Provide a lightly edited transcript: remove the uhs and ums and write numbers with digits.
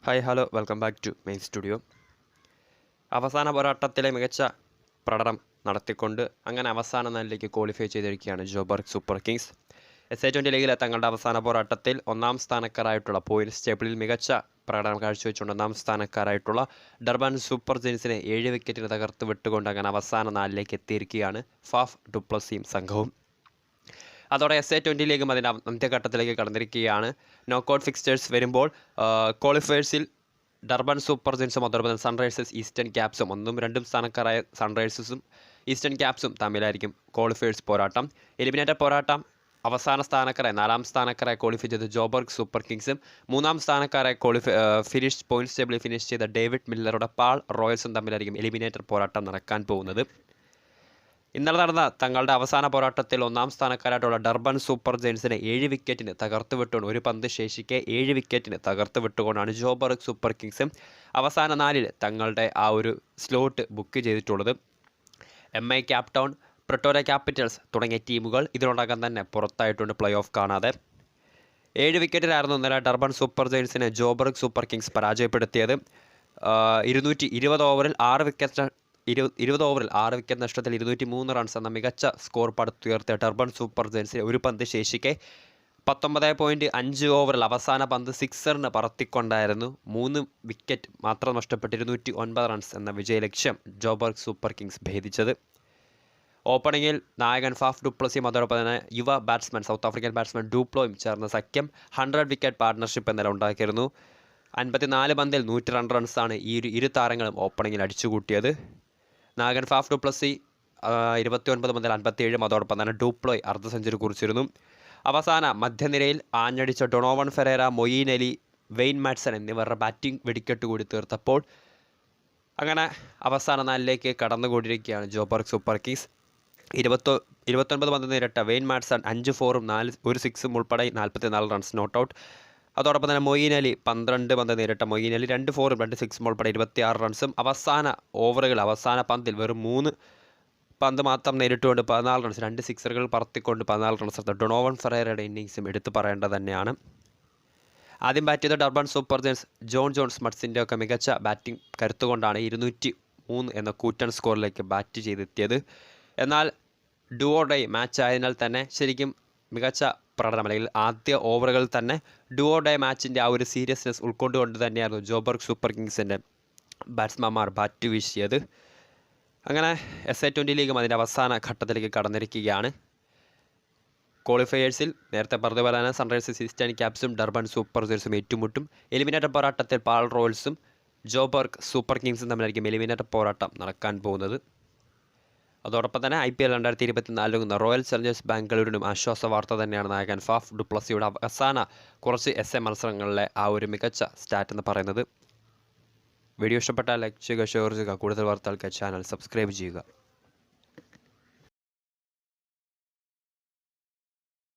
Hi hello welcome back to main studio. അവസാന പോരാട്ടത്തിലെ മികച്ച പ്രകടനം നടത്തിക്കൊണ്ട് അങ്ങനെ അവസാന നാലിലേക്ക് ക്വാളിഫൈ ചെയ്തിരിക്കുകയാണ് ജോബർഗ് സൂപ്പർ കിങ്സ്. SA20 ലീഗിലെ തങ്ങളുടെ അവസാന പോരാട്ടത്തിൽ ഒന്നാം സ്ഥാനക്കാരായിട്ടുള്ള പോയിന്റ്സ് ടേബിളിൽ മികച്ച പ്രകടനം കാഴ്ചവെച്ചുകൊണ്ട് ഒന്നാം സ്ഥാനക്കാരായിട്ടുള്ള ഡർബൻ സൂപ്പർ ജെയിൻസിനെ 7 വിക്കറ്റിന് തകർത്ത് വിട്ടുകൊണ്ട് അങ്ങനെ അവസാന നാലിലേക്ക് എത്തിയിരിക്കുകയാണ് ഫാഫ് ഡുപ്ലസിയും സംഘവും. അതോടെ SA20 ലീഗും അതിൻ്റെ അന്ത്യഘട്ടത്തിലേക്ക് കടന്നിരിക്കുകയാണ്. നോക്കൗട്ട് ഫിക്സ്റ്റേഴ്സ് വരുമ്പോൾ ക്വാളിഫയേഴ്സിൽ ഡർബൻ സൂപ്പർ ജെയിൻസും അതോടൊപ്പം സൺറൈസേഴ്സ് ഈസ്റ്റേൺ ക്യാപ്സും 1ഉം 2ഉം സ്ഥാനക്കാരായ സൺറൈസേഴ്സും ഈസ്റ്റേൺ ക്യാപ്സും തമ്മിലായിരിക്കും ക്വാളിഫയേഴ്സ് പോരാട്ടം. എലിമിനേറ്റർ പോരാട്ടം അവസാന സ്ഥാനക്കാരായ 4ാം സ്ഥാനക്കാരായി ക്വാളിഫൈ ചെയ്ത ജോബർഗ് സൂപ്പർ കിങ്സും 3ാം സ്ഥാനക്കാരായി ഫിനിഷ് പോയിന്റ്സ് ടേബിളിൽ ഫിനിഷ് ചെയ്ത ഡേവിഡ് മില്ലറുടെ പാൾ റോയൽസും തമ്മിലായിരിക്കും എലിമിനേറ്റർ പോരാട്ടം നടക്കാൻ പോകുന്നത്. ഇന്നലെ നടന്ന തങ്ങളുടെ അവസാന പോരാട്ടത്തിൽ 1ാം സ്ഥാനക്കാരായിട്ടുള്ള ഡർബൻ സൂപ്പർ ജെയിൻസിനെ 7 വിക്കറ്റിന് തകർത്ത് വിട്ടുകൊണ്ട് ഒരു പന്ത് ശേഷിക്കെ 7 വിക്കറ്റിന് തകർത്ത് വിട്ടുകൊണ്ടാണ് ജോബർഗ് സൂപ്പർ കിങ്സും അവസാന 4-ൽ തങ്ങളുടെ ആ ഒരു സ്ലോട്ട് ബുക്ക് ചെയ്തിട്ടുള്ളത്. MI cap town, Pretoria Capitals തുടങ്ങിയ ടീമുകൾ ഇതിനോടകം തന്നെ പുറത്തായിട്ടുണ്ട് പ്ലേ ഓഫ് കാണാതെ. 7 വിക്കറ്റിലായിരുന്നു ഇന്നലെ ഡർബൻ സൂപ്പർ ജെയിൻസിനെ ജോബർഗ് സൂപ്പർ കിങ്സ് പരാജയപ്പെടുത്തിയത്. 220 ഓവറിൽ 6 വിക്കറ്റ് നഷ്ടത്തിൽ 203 റൺസ് എന്ന മികച്ച സ്കോർ പടുത്തുയർത്തിയ ഡർബൻ സൂപ്പർ ജെയിൻസിന് ഒരു പന്ത് ശേഷിക്കെ 19.5 ഓവറിൽ അവസാന പന്ത് സിക്സറിന് പറത്തിക്കൊണ്ടായിരുന്നു 3 വിക്കറ്റ് മാത്രം നഷ്ടപ്പെട്ട് 209 റൺസ് എന്ന വിജയലക്ഷ്യം ജോബർഗ് സൂപ്പർ കിങ്സ് ഭേദിച്ചത്. ഓപ്പണിങ്ങിൽ നായകൻ ഫാഫ് ഡുപ്ലസിയും അതോടൊപ്പം തന്നെ യുവ ബാറ്റ്സ്മാൻ സൗത്ത് ആഫ്രിക്കൻ ബാറ്റ്സ്മാൻ ഡൂപ്ലോയും ചേർന്ന സഖ്യം 100 വിക്കറ്റ് പാർട്ട്ണർഷിപ്പ് ഇന്നലെ ഉണ്ടാക്കിയിരുന്നു. 54 പന്തിൽ 102 റൺസാണ് ഈ ഇരു താരങ്ങളും ഓപ്പണിങ്ങിൽ അടിച്ചുകൂട്ടിയത്. നായകൻ ഫാഫ് ഡുപ്ലസി 29 പന്തിൽ 57, അതോടൊപ്പം തന്നെ ഡൂപ്ലോയ് അർദ്ധ സെഞ്ചുറി കുറിച്ചിരുന്നു. അവസാന മധ്യനിരയിൽ ആഞ്ഞടിച്ച Donovan Ferreira, Moeen Ali, Wayne Madsen എന്നിവരുടെ ബാറ്റിംഗ് വെടിക്കെട്ട് കൂടി തീർത്തപ്പോൾ അങ്ങനെ അവസാന 4-ലേക്ക് കടന്നുകൂടിയിരിക്കുകയാണ് ജോബർഗ് സൂപ്പർ കിങ്സ്. 29 പന്ത് നേരിട്ട വെയ്ൻ മാറ്റ്സൺ 5 4-ഉം 1 6-ഉം ഉൾപ്പെടെ 44 റൺസ് നോട്ട് ഔട്ട്. അതോടൊപ്പം തന്നെ മൊയീൻ അലി 12 പന്ത് നേരിട്ട മൊയീൻ അലി 2 4-ഉം 2 6-ഉം ഉൾപ്പെടെ 26 റൺസും അവസാന പന്തിൽ വെറും 3 പന്ത് മാത്രം നേരിട്ടുകൊണ്ട് 14 റൺസ്, 2 സിക്സറുകൾ പറത്തിക്കൊണ്ട് 14 റൺസ് എടുത്ത ഡൊണോവൻ ഫെറേറയുടെ ഇന്നിങ്സും എടുത്തു പറയേണ്ടത് തന്നെയാണ്. ആദ്യം ബാറ്റ് ചെയ്ത ഡർബൻ സൂപ്പർ ജെയിൻസ് ജോൺ സ്മട്സിൻ്റെ ഒക്കെ മികച്ച ബാറ്റിംഗ് കരുത്തുകൊണ്ടാണ് 203 എന്ന കൂറ്റൻ സ്കോറിലേക്ക് ബാറ്റ് ചെയ്തെത്തിയത്. എന്നാൽ ഡുവോ ഡൈ മാച്ച് ആയതിനാൽ തന്നെ ശരിക്കും മികച്ച പ്രകടനം അല്ലെങ്കിൽ ആദ്യ ഓവറുകളിൽ തന്നെ ഡുവോ ഡേ മാച്ചിൻ്റെ ആ ഒരു സീരിയസ്നെസ് ഉൾക്കൊണ്ടുകൊണ്ട് തന്നെയായിരുന്നു ജോബർഗ് സൂപ്പർ കിങ്സിൻ്റെ ബാറ്റ്സ്മാൻമാർ ബാറ്റ് വീശിയത്. അങ്ങനെ SA20 ലീഗും അതിൻ്റെ അവസാന ഘട്ടത്തിലേക്ക് കടന്നിരിക്കുകയാണ്. ക്വാളിഫയേഴ്സിൽ നേരത്തെ പറഞ്ഞതുപോലെ തന്നെ സൺറൈസേഴ്സ് ഈസ്റ്റേൺ ക്യാപ്സും ഡർബൻ സൂപ്പർ ജെയിൻസും ഏറ്റുമുട്ടും. എലിമിനേറ്റർ പോരാട്ടത്തിൽ പാൾ റോയൽസും ജോബർഗ് സൂപ്പർ കിങ്സും തമ്മിലായിരിക്കും എലിമിനേറ്റർ പോരാട്ടം നടക്കാൻ പോകുന്നത്. അതോടൊപ്പം തന്നെ IPL 2024 റോയൽ ചലഞ്ചേഴ്സ് ബാംഗ്ലൂരിനും ആശ്വാസ വാർത്ത തന്നെയാണ് നായകൻ ഫാഫ് ഡുപ്ലസിയുടെ അവസാന കുറച്ച് SA മത്സരങ്ങളിലെ ആ ഒരു മികച്ച സ്റ്റാറ്റ് എന്ന് പറയുന്നത്. വീഡിയോ ഇഷ്ടപ്പെട്ടാൽ ലൈക്ക് ചെയ്യുക, ഷെയർ ചെയ്യുക. കൂടുതൽ വാർത്തകൾക്ക് ചാനൽ സബ്സ്ക്രൈബ് ചെയ്യുക.